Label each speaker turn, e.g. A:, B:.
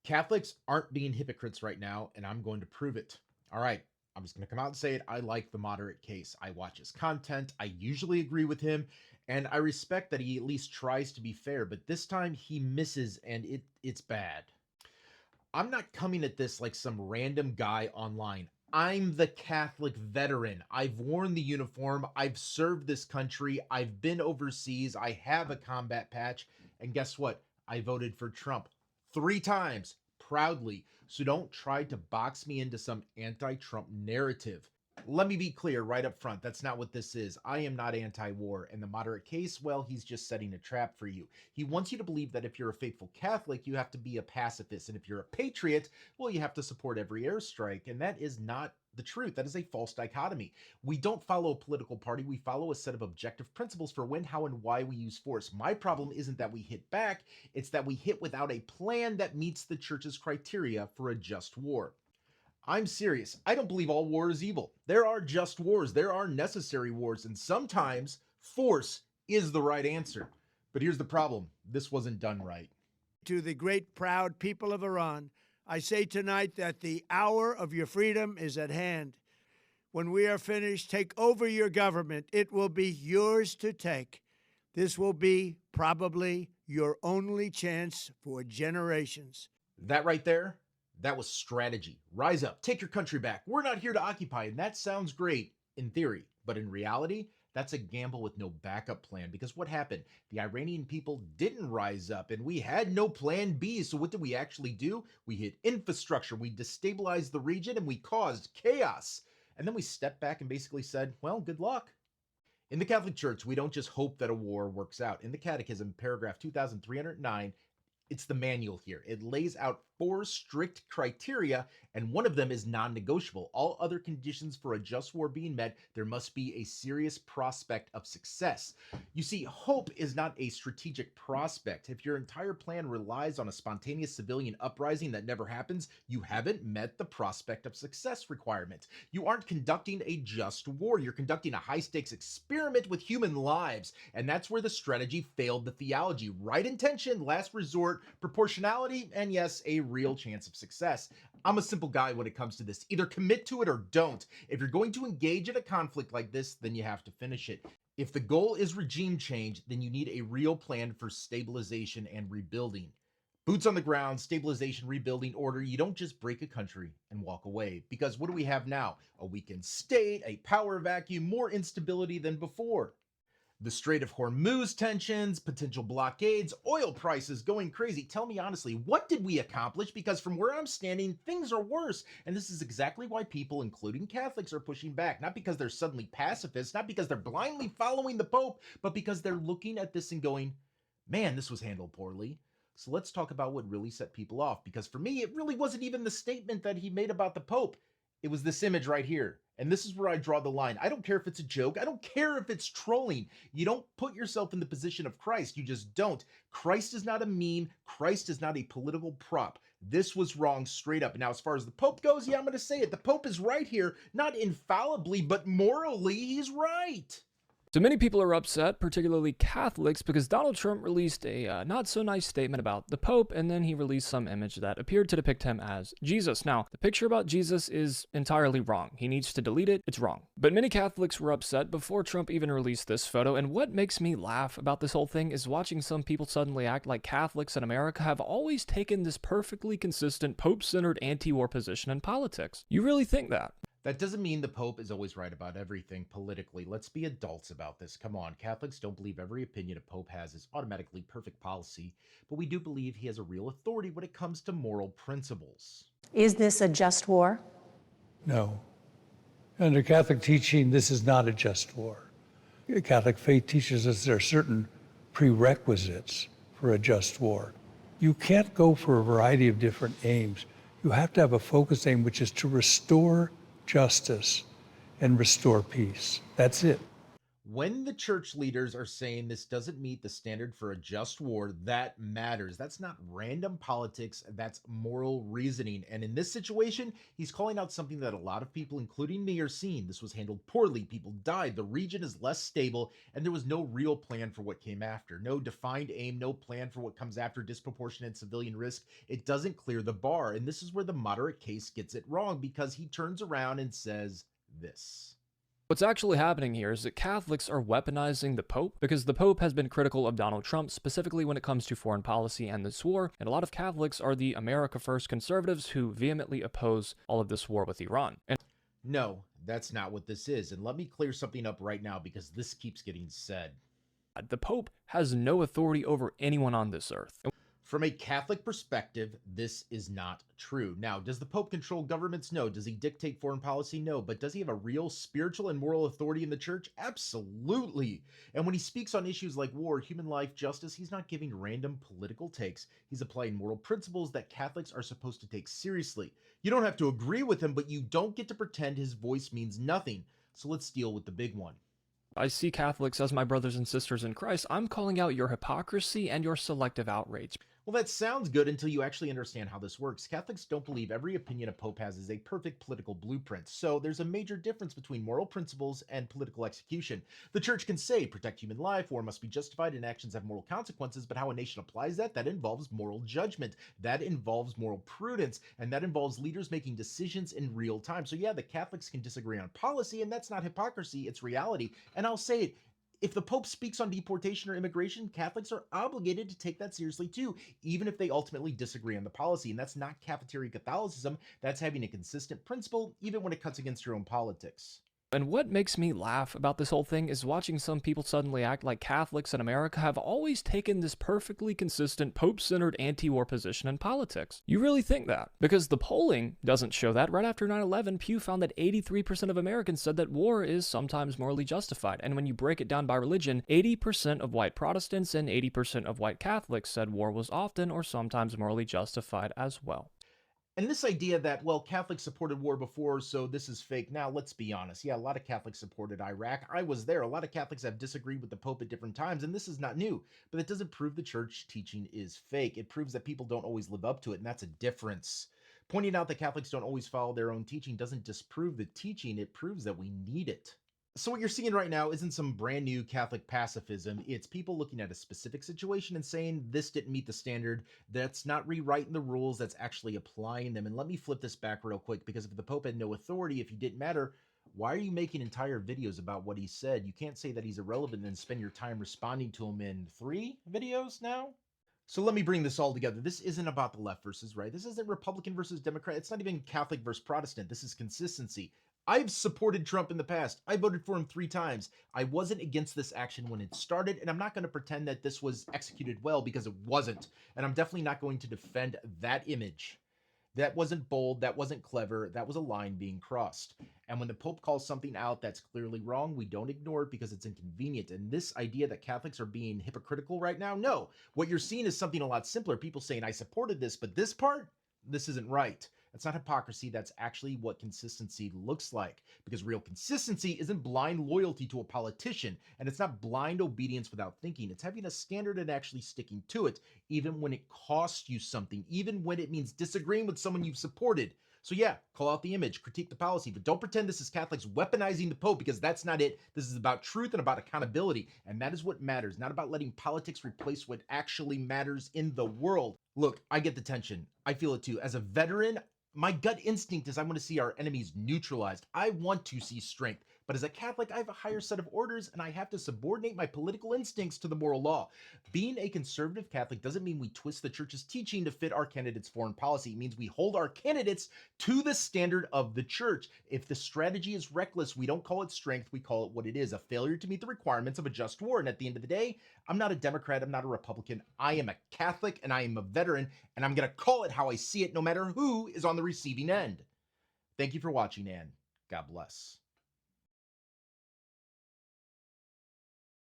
A: Catholics aren't being hypocrites right now, and I'm going to prove it. All right, I'm just going to come out and say it. I like the moderate case. I watch his content. I usually agree with him, and I respect that he at least tries to be fair, but this time he misses, and it's bad. I'm not coming at this like some random guy online. I'm the Catholic veteran. I've worn the uniform. I've served this country. I've been overseas. I have a combat patch. And guess what? I voted for Trump 3 times proudly. So don't try to box me into some anti-Trump narrative. Let me be clear right up front. That's not what this is. I am not anti-war. And the moderate case, well, he's just setting a trap for you. He wants you to believe that if you're a faithful Catholic, you have to be a pacifist. And if you're a patriot, well, you have to support every airstrike. And that is not the truth. That is a false dichotomy. We don't follow a political party. We follow a set of objective principles for when, how, and why we use force. My problem isn't that we hit back. It's that we hit without a plan that meets the church's criteria for a just war. I'm serious. I don't believe all war is evil. There are just wars. There are necessary wars. And sometimes force is the right answer. But here's the problem. This wasn't done right.
B: To the great proud people of Iran, I say tonight that the hour of your freedom is at hand. When we are finished, take over your government. It will be yours to take. This will be probably your only chance for generations.
A: That right there, that was strategy. Rise up, take your country back. We're not here to occupy. And that sounds great in theory, but in reality, that's a gamble with no backup plan. Because what happened? The Iranian people didn't rise up and we had no plan B. So what did we actually do? We hit infrastructure, we destabilized the region, and we caused chaos. And then we stepped back and basically said, well, good luck. In the Catholic Church, we don't just hope that a war works out. In the Catechism, paragraph 2309, it's the manual here. It lays out 4 strict criteria, and one of them is non-negotiable. All other conditions for a just war being met, there must be a serious prospect of success. You see, hope is not a strategic prospect. If your entire plan relies on a spontaneous civilian uprising that never happens, you haven't met the prospect of success requirement. You aren't conducting a just war. You're conducting a high-stakes experiment with human lives, and that's where the strategy failed the theology. Right intention, last resort, proportionality, and yes, a real chance of success. I'm a simple guy when it comes to this. Either commit to it or don't. If you're going to engage in a conflict like this, then you have to finish it. If the goal is regime change, then you need a real plan for stabilization and rebuilding. Boots on the ground, stabilization, rebuilding order. You don't just break a country and walk away. Because what do we have now? A weakened state, a power vacuum, more instability than before. The Strait of Hormuz tensions, potential blockades, oil prices going crazy. Tell me honestly, what did we accomplish? Because from where I'm standing, things are worse. And this is exactly why people, including Catholics, are pushing back. Not because they're suddenly pacifists, not because they're blindly following the Pope, but because they're looking at this and going, man, this was handled poorly. So let's talk about what really set people off. Because for me, it really wasn't even the statement that he made about the Pope. It was this image right here. And this is where I draw the line. I don't care if it's a joke. I don't care if it's trolling. You don't put yourself in the position of Christ. You just don't. Christ is not a meme. Christ is not a political prop. This was wrong straight up. Now, as far as the Pope goes, yeah, I'm going to say it. The Pope is right here. Not infallibly, but morally, he's right.
C: So many people are upset, particularly Catholics, because Donald Trump released a not-so-nice statement about the Pope, and then he released some image that appeared to depict him as Jesus. Now, the picture about Jesus is entirely wrong. He needs to delete it. It's wrong. But many Catholics were upset before Trump even released this photo, and what makes me laugh about this whole thing is watching some people suddenly act like Catholics in America have always taken this perfectly consistent Pope-centered anti-war position in politics. You really think that?
A: That doesn't mean the Pope is always right about everything politically. Let's be adults about this. Come on, Catholics don't believe every opinion a Pope has is automatically perfect policy, but we do believe he has a real authority when it comes to moral principles.
D: Is this a just war?
E: No. Under Catholic teaching, this is not a just war. Catholic faith teaches us there are certain prerequisites for a just war. You can't go for a variety of different aims. You have to have a focus aim, which is to restore justice and restore peace. That's it.
A: When the church leaders are saying this doesn't meet the standard for a just war, that matters. That's not random politics, that's moral reasoning. And in this situation, he's calling out something that a lot of people, including me, are seeing. This was handled poorly. People died. The region is less stable, and there was no real plan for what came after. No defined aim, no plan for what comes after disproportionate civilian risk. It doesn't clear the bar. And this is where the moderate case gets it wrong, because he turns around and says this.
C: What's actually happening here is that Catholics are weaponizing the Pope because the Pope has been critical of Donald Trump, specifically when it comes to foreign policy and this war, and a lot of Catholics are the America First conservatives who vehemently oppose all of this war with Iran. And
A: No, that's not what this is. And let me clear something up right now, because this keeps getting said.
C: the Pope has no authority over anyone on this earth.
A: From a Catholic perspective, this is not true. Now, does the Pope control governments? No. Does he dictate foreign policy? No. But does he have a real spiritual and moral authority in the church? Absolutely. And when he speaks on issues like war, human life, justice, he's not giving random political takes. He's applying moral principles that Catholics are supposed to take seriously. You don't have to agree with him, but you don't get to pretend his voice means nothing. So let's deal with the big one.
C: I see Catholics as my brothers and sisters in Christ. I'm calling out your hypocrisy and your selective outrage.
A: Well, that sounds good until you actually understand how this works. Catholics don't believe every opinion a pope has is a perfect political blueprint. So there's a major difference between moral principles and political execution. The church can say, protect human life, war must be justified, and actions have moral consequences, but how a nation applies that involves moral judgment. That involves moral prudence, and that involves leaders making decisions in real time. So yeah, the Catholics can disagree on policy, and that's not hypocrisy, it's reality. And I'll say it, if the Pope speaks on deportation or immigration, Catholics are obligated to take that seriously too, even if they ultimately disagree on the policy. And that's not cafeteria Catholicism, that's having a consistent principle, even when it cuts against your own politics.
C: And what makes me laugh about this whole thing is watching some people suddenly act like Catholics in America have always taken this perfectly consistent Pope-centered anti-war position in politics. You really think that? Because the polling doesn't show that. Right after 9/11, Pew found that 83% of Americans said that war is sometimes morally justified. And when you break it down by religion, 80% of white Protestants and 80% of white Catholics said war was often or sometimes morally justified as well.
A: And this idea that, well, Catholics supported war before, so this is fake. Now, let's be honest. Yeah, a lot of Catholics supported Iraq. I was there. A lot of Catholics have disagreed with the Pope at different times, and this is not new. But it doesn't prove the church teaching is fake. It proves that people don't always live up to it, and that's a difference. Pointing out that Catholics don't always follow their own teaching doesn't disprove the teaching. It proves that we need it. So what you're seeing right now isn't some brand new Catholic pacifism. It's people looking at a specific situation and saying this didn't meet the standard. That's not rewriting the rules, that's actually applying them. And let me flip this back real quick, because if the Pope had no authority, if he didn't matter, why are you making entire videos about what he said? You can't say that he's irrelevant and spend your time responding to him in 3 videos now? So let me bring this all together. This isn't about the left versus right. This isn't Republican versus Democrat. It's not even Catholic versus Protestant. This is consistency. I've supported Trump in the past. I voted for him 3 times. I wasn't against this action when it started, and I'm not going to pretend that this was executed well, because it wasn't. And I'm definitely not going to defend that image. That wasn't bold, that wasn't clever, that was a line being crossed. And when the Pope calls something out that's clearly wrong, we don't ignore it because it's inconvenient. And this idea that Catholics are being hypocritical right now, no. What you're seeing is something a lot simpler. People saying, I supported this, but this part, this isn't right. That's not hypocrisy. That's actually what consistency looks like. Because real consistency isn't blind loyalty to a politician, and it's not blind obedience without thinking. It's having a standard and actually sticking to it, even when it costs you something, even when it means disagreeing with someone you've supported. So yeah, call out the image, critique the policy, but don't pretend this is Catholics weaponizing the Pope, because that's not it. This is about truth and about accountability, and that is what matters, not about letting politics replace what actually matters in the world. Look, I get the tension. I feel it too. As a veteran, my gut instinct is I want to see our enemies neutralized. I want to see strength. But as a Catholic, I have a higher set of orders, and I have to subordinate my political instincts to the moral law. Being a conservative Catholic doesn't mean we twist the church's teaching to fit our candidates' foreign policy. It means we hold our candidates to the standard of the church. If the strategy is reckless, we don't call it strength, we call it what it is, a failure to meet the requirements of a just war. And at the end of the day, I'm not a Democrat, I'm not a Republican, I am a Catholic, and I am a veteran, and I'm going to call it how I see it, no matter who is on the receiving end. Thank you for watching, and God bless.